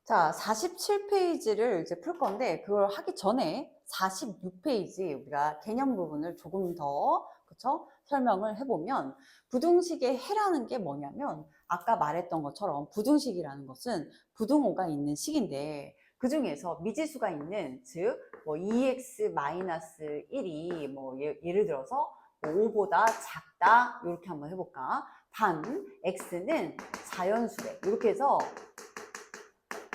자, 47페이지를 이제 풀 건데 그걸 하기 전에 46페이지 우리가 개념 부분을 조금 더 그쵸? 설명을 해보면 부등식의 해라는 게 뭐냐면 아까 말했던 것처럼 부등식이라는 것은 부등호가 있는 식인데 그 중에서 미지수가 있는 즉 뭐 2x-1이 뭐 예를 들어서 뭐 5보다 작다 이렇게 한번 해볼까? 단 x는 자연수래 이렇게 해서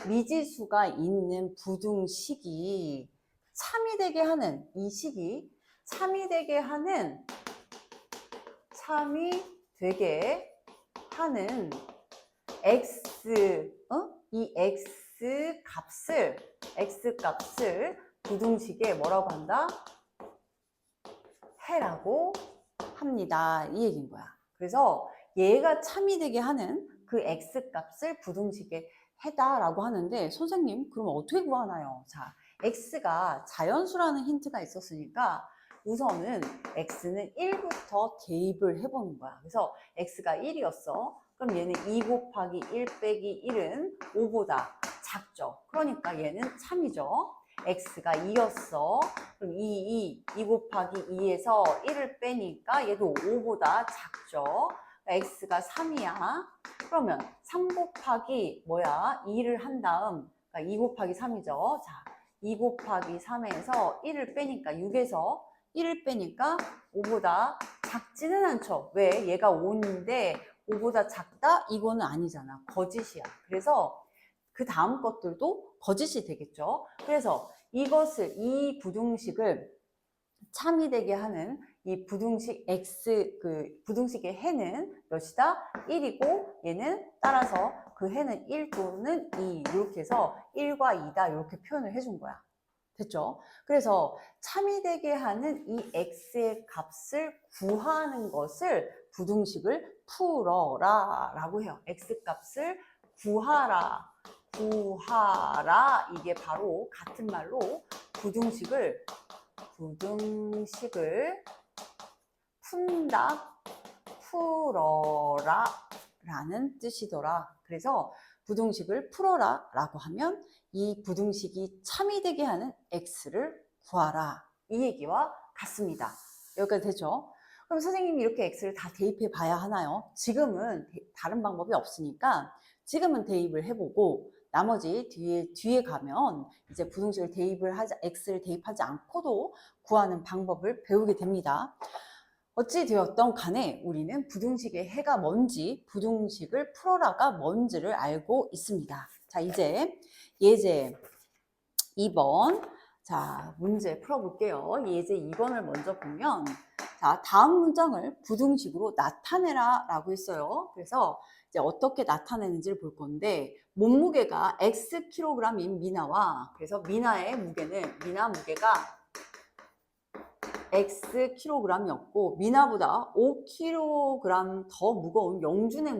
미지수가 있는 부등식이 참이 되게 하는 이 식이 참이 되게 하는 이 x 값을 부등식에 뭐라고 한다? 해라고 합니다. 이 얘기인 거야. 그래서 얘가 참이 되게 하는 그 x 값을 부등식에 해다라고 하는데 선생님 그럼 어떻게 구하나요? 자, x가 자연수라는 힌트가 있었으니까 우선은 x는 1부터 대입을 해보는 거야. 그래서 x가 1이었어. 그럼 얘는 2 곱하기 1 빼기 1은 5보다 작죠. 그러니까 얘는 참이죠. x가 2였어. 그럼 2 곱하기 2에서 1을 빼니까 얘도 5보다 작죠. x가 3이야. 그러면 3 곱하기 2를 한 다음 그러니까 2 곱하기 3이죠. 자, 2 곱하기 3에서 1을 빼니까 6에서 1을 빼니까 5보다 작지는 않죠. 왜? 얘가 5인데 5보다 작다? 이거는 아니잖아. 거짓이야. 그래서 그 다음 것들도 거짓이 되겠죠. 그래서 이 부등식을 참이 되게 하는 이 부등식 x 부등식의 해는 몇이다? 1이고 얘는 따라서 그 해는 1 또는 2 이렇게 해서 1과 2다 이렇게 표현을 해준 거야. 됐죠? 그래서 참이 되게 하는 이 x의 값을 구하는 것을 부등식을 풀어라 라고 해요. x 값을 구하라 이게 바로 같은 말로 부등식을 푼다, 풀어라 라는 뜻이더라. 그래서 부등식을 풀어라 라고 하면 이 부등식이 참이 되게 하는 x를 구하라 이 얘기와 같습니다. 여기까지 되죠? 그럼 선생님이 이렇게 x를 다 대입해 봐야 하나요? 지금은 다른 방법이 없으니까 지금은 대입을 해보고 나머지 뒤에 가면 이제 부등식을 x를 대입하지 않고도 구하는 방법을 배우게 됩니다. 어찌 되었던 간에 우리는 부등식의 해가 뭔지, 부등식을 풀어라가 뭔지를 알고 있습니다. 자, 이제 예제 2번. 자, 문제 풀어볼게요. 예제 2번을 먼저 보면, 자, 다음 문장을 부등식으로 나타내라 라고 했어요. 그래서 이제 어떻게 나타내는지를 볼 건데, 몸무게가 Xkg인 미나와, 그래서 미나 무게가 Xkg이었고, 미나보다 5kg 더 무거운 영준의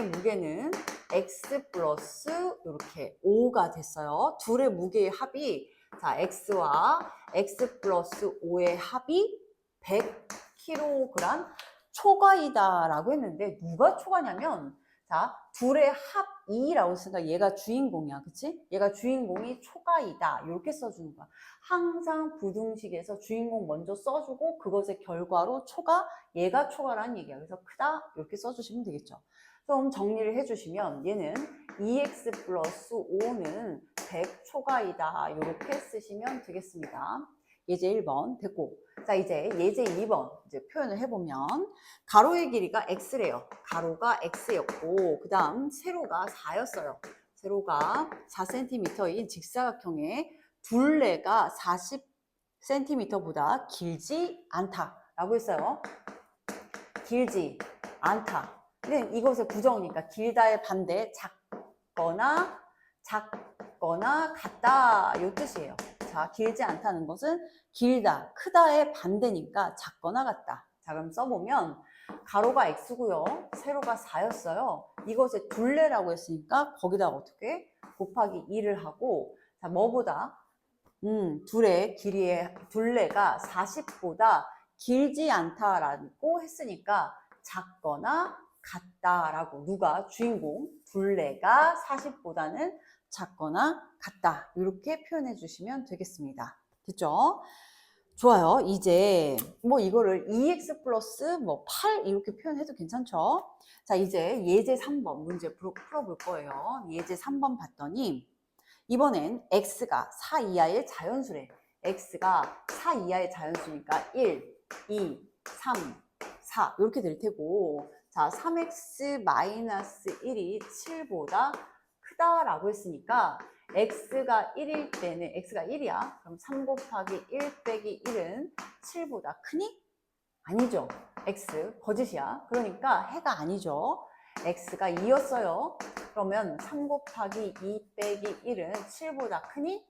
무게는 X 플러스 이렇게 5가 됐어요. 둘의 무게의 합이 자 X와 X 플러스 5의 합이 100kg 초과이다 라고 했는데 누가 초과냐면 자 둘의 합 2라고 했으니까 얘가 주인공이야. 그치? 얘가 주인공이 초과이다 이렇게 써주는 거야. 항상 부등식에서 주인공 먼저 써주고 그것의 결과로 얘가 초과라는 얘기야. 그래서 크다 이렇게 써주시면 되겠죠. 좀 정리를 해주시면 얘는 2x 플러스 5는 100 초과이다 이렇게 쓰시면 되겠습니다. 예제 1번 됐고 자 이제 예제 2번 이제 표현을 해보면 가로의 길이가 x래요. 가로가 x였고 그 다음 세로가 4였어요. 세로가 4cm인 직사각형의 둘레가 40cm보다 길지 않다라고 했어요. 길지 않다. 근데 이것의 부정이니까 길다의 반대 작거나 같다 이 뜻이에요. 자, 길지 않다는 것은 길다, 크다의 반대니까 작거나 같다. 자, 그럼 써보면 가로가 x고요. 세로가 4였어요. 이것의 둘레라고 했으니까 거기다가 어떻게 곱하기 2를 하고 자, 뭐보다 둘의 둘레가 40보다 길지 않다라고 했으니까 작거나 같다라고 누가 주인공 둘레가 40보다는 작거나 같다 이렇게 표현해 주시면 되겠습니다. 됐죠? 좋아요. 이제 뭐 이거를 2x 플러스 뭐 8 이렇게 표현해도 괜찮죠? 자, 이제 예제 3번 문제 풀어볼 거예요. 예제 3번 봤더니 이번엔 x가 4 이하의 자연수래. x가 4 이하의 자연수니까 1, 2, 3, 4 이렇게 될 테고, 자 3x-1이 7보다 크다라고 했으니까 x가 1일 때는 x가 1이야. 그럼 3 곱하기 1 빼기 1은 7보다 크니? 아니죠. x 거짓이야. 그러니까 해가 아니죠. x가 2였어요. 그러면 3 곱하기 2 빼기 1은 7보다 크니?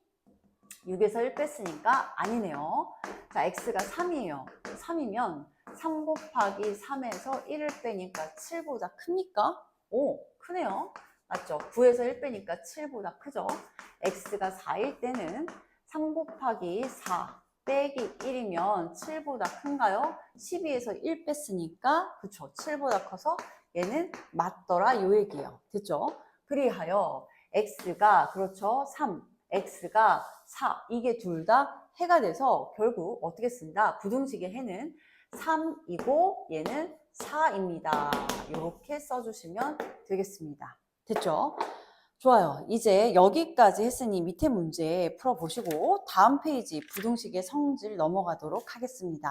6에서 1 뺐으니까 아니네요. 자, x가 3이에요. 3이면 3 곱하기 3에서 1을 빼니까 7보다 큽니까? 오, 크네요. 맞죠? 9에서 1 빼니까 7보다 크죠? x가 4일 때는 3 곱하기 4 빼기 1이면 7보다 큰가요? 12에서 1 뺐으니까 그쵸? 7보다 커서 얘는 맞더라 요 얘기예요. 됐죠? 그리하여 x가 그렇죠? 3, x가 4 이게 둘 다 해가 돼서 결국 어떻게 쓴다? 부등식의 해는 3이고 얘는 4입니다. 이렇게 써주시면 되겠습니다. 됐죠? 좋아요. 이제 여기까지 했으니 밑에 문제 풀어보시고 다음 페이지 부등식의 성질 넘어가도록 하겠습니다.